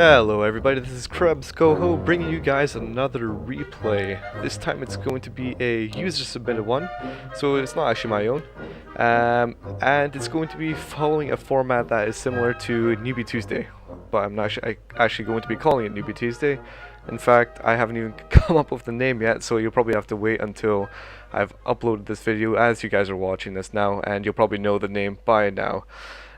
Hello everybody, this is KrebsCOHO bringing you guys another replay. This time it's going to be a user submitted one, so it's not actually my own. And it's going to be following a format that is similar to Newbie Tuesday, but I'm not actually going to be calling it Newbie Tuesday. In fact, I haven't even come up with the name yet, so you'll probably have to wait until I've uploaded this video as you guys are watching this now, and you'll probably know the name by now.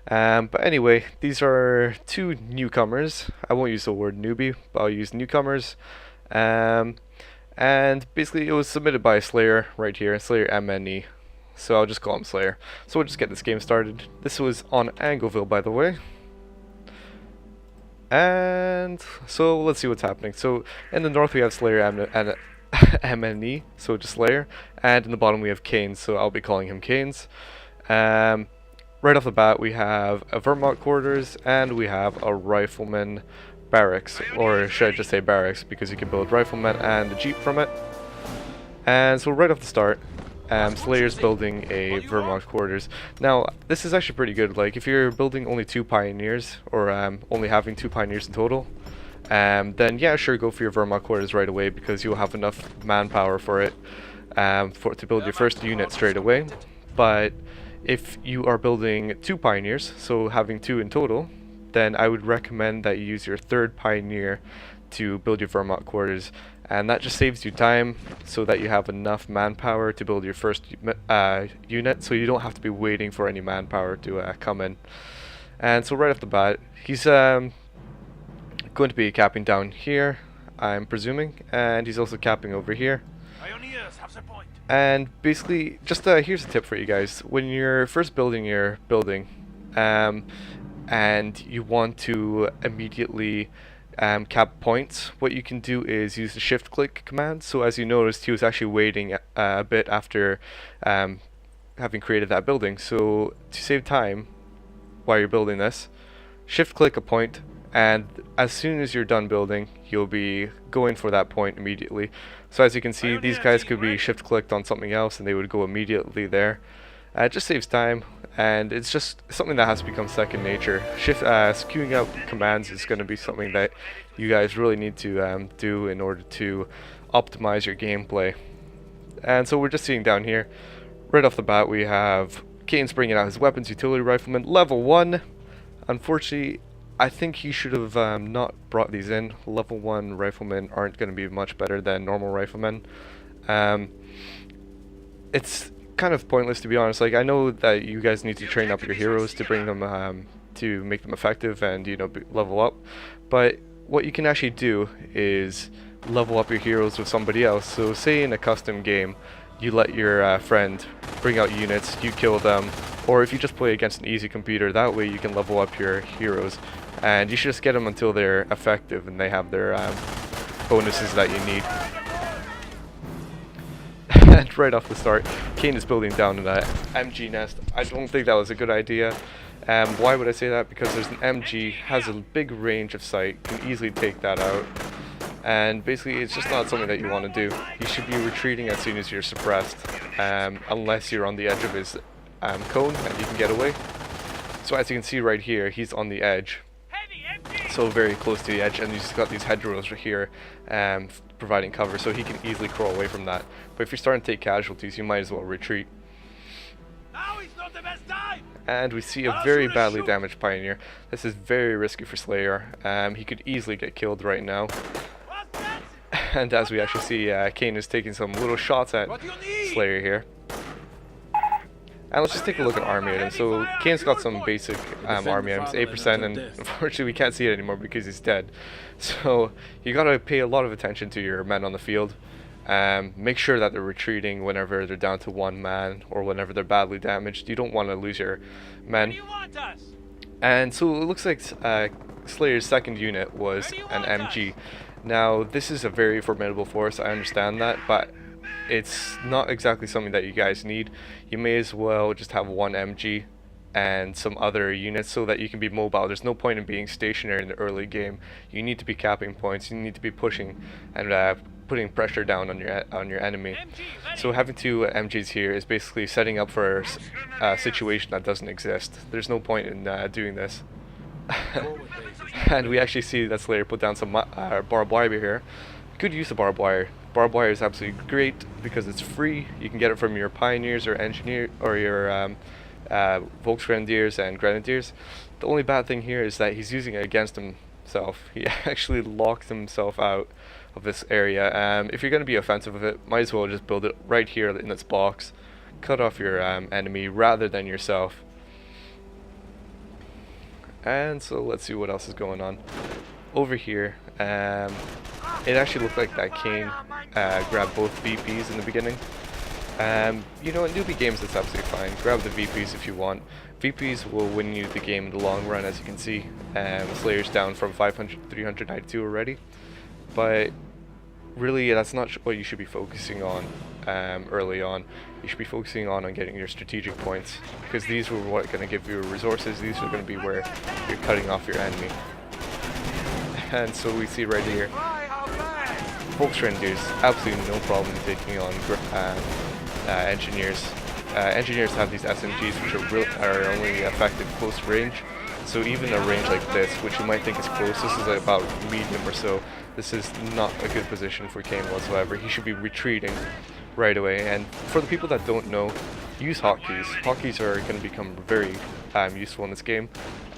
But anyway, these are two newcomers. I won't use the word newbie, but I'll use newcomers. And basically it was submitted by Slayer right here, Slayer MNE. So I'll just call him Slayer. So we'll just get this game started. This was on Angoville, by the way. And so let's see what's happening. So in the north we have Slayer and MNE, so just Slayer. And in the bottom we have Canes, so I'll be calling him Canes. Right off the bat, we have a Vermont quarters and we have a rifleman barracks, or should I just say barracks, because you can build riflemen and a jeep from it. And so right off the start, Slayer's building a Vermont quarters. Now, this is actually pretty good. Like, if you're building only 2 pioneers, or only having 2 pioneers in total, then yeah, sure, go for your Vermont quarters right away, because you'll have enough manpower for it, to build your first unit straight away. But if you are building 2 pioneers, so having 2 in total, then I would recommend that you use your 3rd pioneer to build your Vermont quarters, and that just saves you time so that you have enough manpower to build your first unit, so you don't have to be waiting for any manpower to come in. And so right off the bat, he's going to be capping down here, I'm presuming, and he's also capping over here. And basically, just here's a tip for you guys. When you're first building your building, and you want to immediately cap points, what you can do is use the shift click command. So as you noticed, he was actually waiting a bit after having created that building. So to save time while you're building this, shift click a point, and as soon as you're done building, you'll be going for that point immediately. So as you can see, these guys could be shift clicked on something else and they would go immediately there. It just saves time, and it's just something that has to become second nature. Queuing out commands is going to be something that you guys really need to do in order to optimize your gameplay. And so we're just seeing down here, right off the bat, we have Kane's bringing out his weapons, utility rifleman, level 1. Unfortunately, I think he should have not brought these in. Level 1 riflemen aren't going to be much better than normal riflemen. It's kind of pointless, to be honest. Like, I know that you guys need to train up your heroes to bring them to make them effective and, you know, level up. But what you can actually do is level up your heroes with somebody else. So say in a custom game, you let your friend bring out units, you kill them, or if you just play against an easy computer, that way you can level up your heroes. And you should just get them until they're effective and they have their bonuses that you need. And right off the start, Kane is building down an MG nest. I don't think that was a good idea. Why would I say that? Because there's an MG, has a big range of sight, can easily take that out. And basically it's just not something that you want to do. You should be retreating as soon as you're suppressed, unless you're on the edge of his cone and you can get away. So as you can see right here, he's on the edge, so very close to the edge, and he's got these hedgerows right here providing cover, so he can easily crawl away from that. But if you're starting to take casualties, you might as well retreat. Now is not the best time. And we see a very badly damaged pioneer. This is very risky for Slayer. He could easily get killed right now. And as we actually see, Kane is taking some little shots at Slayer here. And let's just take a look at army items. So Kane's got some basic army items, 8%, and unfortunately we can't see it anymore because he's dead. So you gotta pay a lot of attention to your men on the field. Make sure that they're retreating whenever they're down to 1 man or whenever they're badly damaged. You don't want to lose your men. And so it looks like Slayer's 2nd unit was an MG. Now this is a very formidable force, I understand that, but it's not exactly something that you guys need. You may as well just have 1 MG and some other units so that you can be mobile. There's no point in being stationary in the early game. You need to be capping points, you need to be pushing and putting pressure down on your enemy. So having 2 MGs here is basically setting up for a situation that doesn't exist. There's no point in doing this. And we actually see that Slayer put down some barbed wire here. Good use of barbed wire. Barbed wire is absolutely great because it's free. You can get it from your pioneers or engineer or your Volksgrenadiers and Grenadiers. The only bad thing here is that he's using it against himself. He actually locked himself out of this area. If you're going to be offensive with it, might as well just build it right here in its box. Cut off your enemy rather than yourself. And so let's see what else is going on. Over here, it actually looked like that Kane grabbed both VPs in the beginning. You know, in newbie games that's absolutely fine. Grab the VPs if you want. VPs will win you the game in the long run, as you can see. Slayer's down from 500 to 392 already. But really, that's not what you should be focusing on early on. You should be focusing on getting your strategic points, because these are what are going to give you resources. These are going to be where you're cutting off your enemy. And so we see right here, Volksgrenadiers, absolutely no problem taking on engineers. Engineers have these SMGs which are only effective close range. So even a range like this, which you might think is close, this is about medium or so. This is not a good position for Kane whatsoever. He should be retreating right away. And for the people that don't know, use hotkeys. Hotkeys are going to become very useful in this game.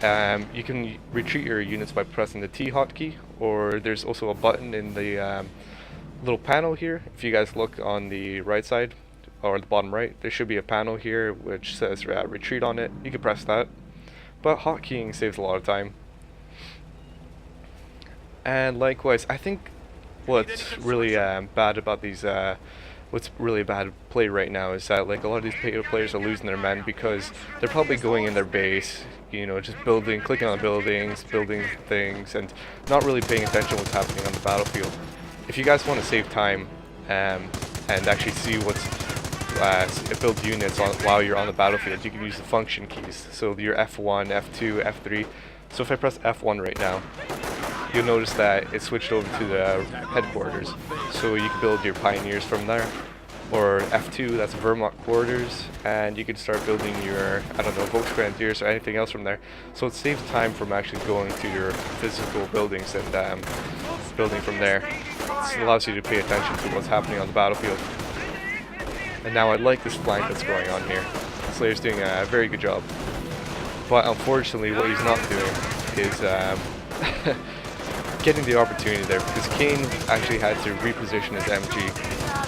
You can retreat your units by pressing the T hotkey, or there's also a button in the little panel here. If you guys look on the right side, or the bottom right, there should be a panel here which says retreat on it. You can press that. But hotkeying saves a lot of time. And likewise, I think what's really bad about these, what's really bad play right now is that like a lot of these players are losing their men because they're probably going in their base, you know, just building, clicking on buildings, building things, and not really paying attention to what's happening on the battlefield. If you guys want to save time and actually see what's build units while you're on the battlefield, you can use the function keys. So your F1, F2, F3. So if I press F1 right now, you'll notice that it switched over to the headquarters. So you can build your pioneers from there. Or F2, that's Vermont quarters, and you can start building your, I don't know, Volksgrenadiers or anything else from there. So it saves time from actually going to your physical buildings and building from there. It allows you to pay attention to what's happening on the battlefield. And now I like this flank that's going on here. Slayer's doing a very good job. But unfortunately, what he's not doing is getting the opportunity there, because Kane actually had to reposition his MG.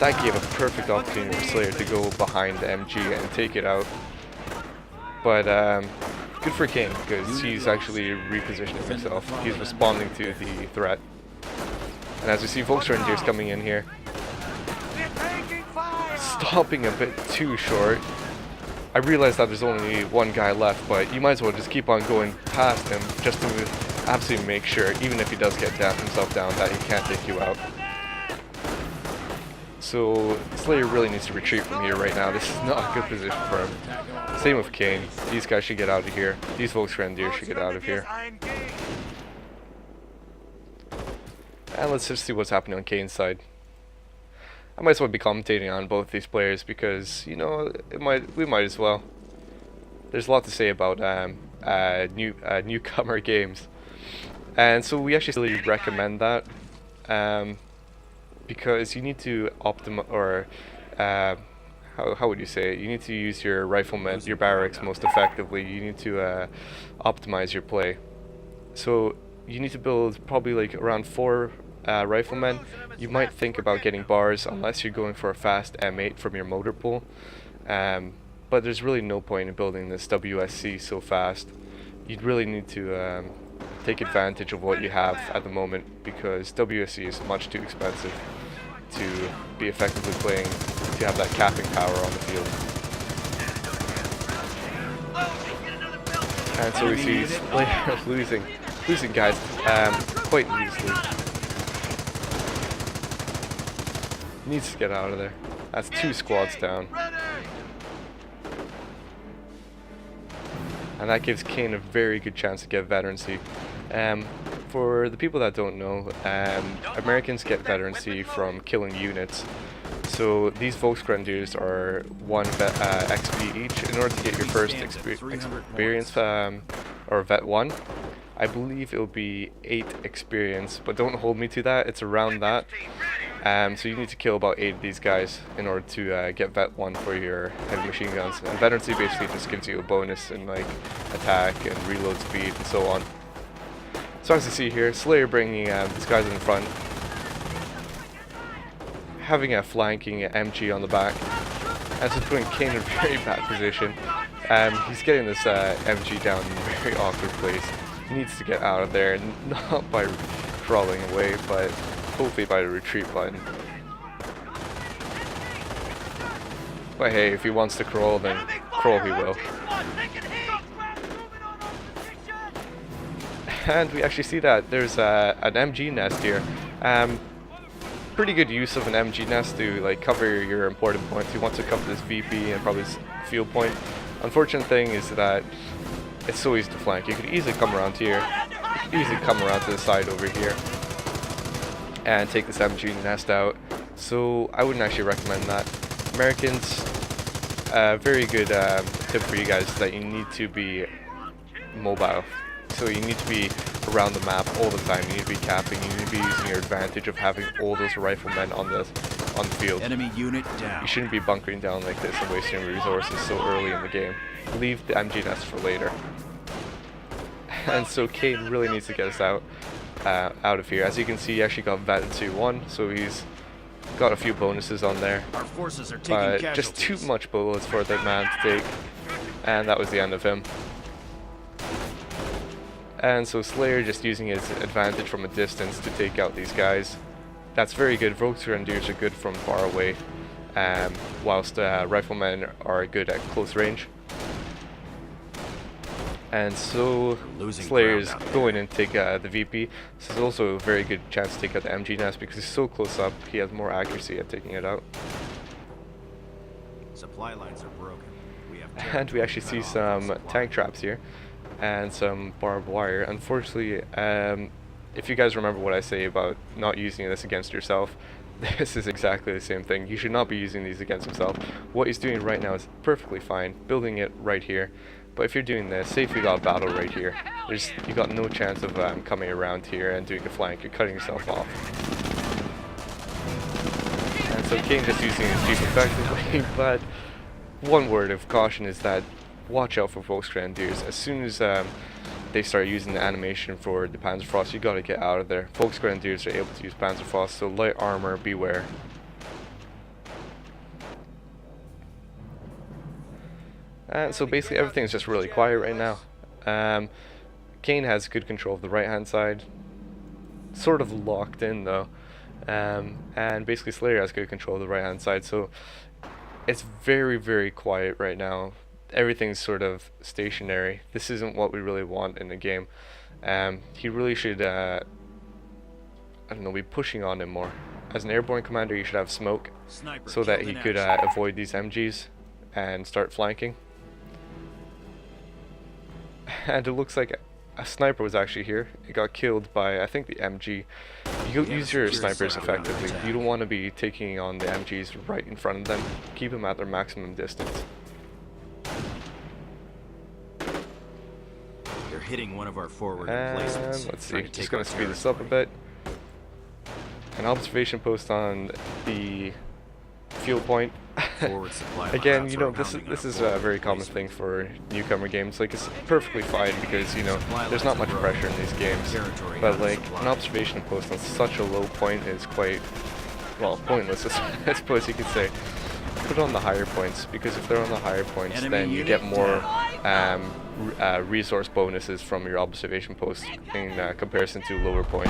That gave a perfect opportunity for Slayer to go behind the MG and take it out. But good for Kane, because he's actually repositioning himself. He's responding to the threat. And as we see Volksgrenadiers coming in here, stopping a bit too short. I realize that there's only one guy left, but you might as well just keep on going past him just to absolutely make sure, even if he does get himself down, that he can't take you out. So Slayer really needs to retreat from here right now. This is not a good position for him. Same with Kane. These guys should get out of here. These Volksgrenadiers should get out of here. And let's just see what's happening on Kane's side. I might as well be commentating on both these players because, you know, we might as well. There's a lot to say about newcomer games, and so we actually really recommend that because you need to optimize, or how would you say it? You need to use your riflemen, your barracks most effectively. You need to optimize your play. So you need to build probably like around 4 riflemen. You might think about getting bars unless you're going for a fast M8 from your motor pool, but there's really no point in building this WSC so fast. You'd really need to take advantage of what you have at the moment, because WSC is much too expensive to be effectively playing, to have that capping power on the field. And so we see Slayer losing guys quite easily. Needs to get out of there. That's 2 squads down. And that gives Kane a very good chance to get veterancy. For the people that don't know, Americans get veterancy from killing units. So these Volksgrenadiers are 1 XP each. In order to get your first experience, or Vet 1, I believe it'll be 8 experience, but don't hold me to that. It's around that. So you need to kill about 8 of these guys in order to get Vet 1 for your heavy machine guns. And Veterancy basically just gives you a bonus in like attack and reload speed and so on. So as you see here, Slayer bringing these guys in front, having a flanking MG on the back, and so putting Kane in a very bad position. He's getting this MG down in a very awkward place. He needs to get out of there, not by crawling away, but hopefully by the retreat button. But hey, if he wants to crawl, then crawl he will. And we actually see that there's an MG nest here. Pretty good use of an MG nest to like cover your important points. You want to cover this VP and probably this field point. Unfortunate thing is that it's so easy to flank. You could easily come around here. You could easily come around to the side over here and take this MG nest out. So I wouldn't actually recommend that. Americans, very good tip for you guys is that you need to be mobile. So you need to be around the map all the time. You need to be capping. You need to be using your advantage of having all those riflemen on the field. Enemy unit down. You shouldn't be bunkering down like this and wasting your resources so early in the game. Leave the MG nest for later. And so Kane really needs to get us out of here. As you can see, he actually got Vet 2-1, so he's got a few bonuses on there. Our forces are But taking just too casualties. much bullets for that man to take, and that was the end of him. And so Slayer just using his advantage from a distance to take out these guys. That's very good. Volksgrenadiers are good from far away, whilst riflemen are good at close range. And so Slayer's going and take the VP. This is also a very good chance to take out the MG nest because he's so close up. He has more accuracy at taking it out. Supply lines are broken. We have And we actually see some tank traps here and some barbed wire. Unfortunately, if you guys remember what I say about not using this against yourself, this is exactly the same thing. You should not be using these against himself. What he's doing right now is perfectly fine, building it right here. But if you're doing this, say if you got a battle right here, you got no chance of coming around here and doing a flank. You're cutting yourself off. And so Kane just using his Jeep effectively, but one word of caution is that watch out for Volksgrenadiers. As soon as they start using the animation for the Panzerfaust, you gotta get out of there. Volksgrenadiers are able to use Panzerfaust, so light armor, beware. And so basically everything's just really quiet right now. Kane has good control of the right hand side, sort of locked in though, and basically Slayer has good control of the right hand side, so it's very, very quiet right now. Everything's sort of stationary. This isn't what we really want in the game. He really should, I don't know, be pushing on him more. As an airborne commander, you should have smoke so that he could avoid these MGs and start flanking. And it looks like a sniper was actually here. It got killed by, I think, the MG. You use your snipers effectively. You don't want to be taking on the MGs right in front of them. Keep them at their maximum distance. They're hitting one of our forward And emplacements. let's see, Trying to just take going our to speed this up a bit. An observation post on the fuel point. Forward supply Again, routes you know, are this pounding is on a forward very common emplacement. thing for newcomer games. Like, it's perfectly fine because, you know, there's not much pressure in these games. But like, an observation post on such a low point is quite, well, pointless, I suppose you could say. Put it on the higher points, because if they're on the higher points, then you get more resource bonuses from your observation post in comparison to lower points.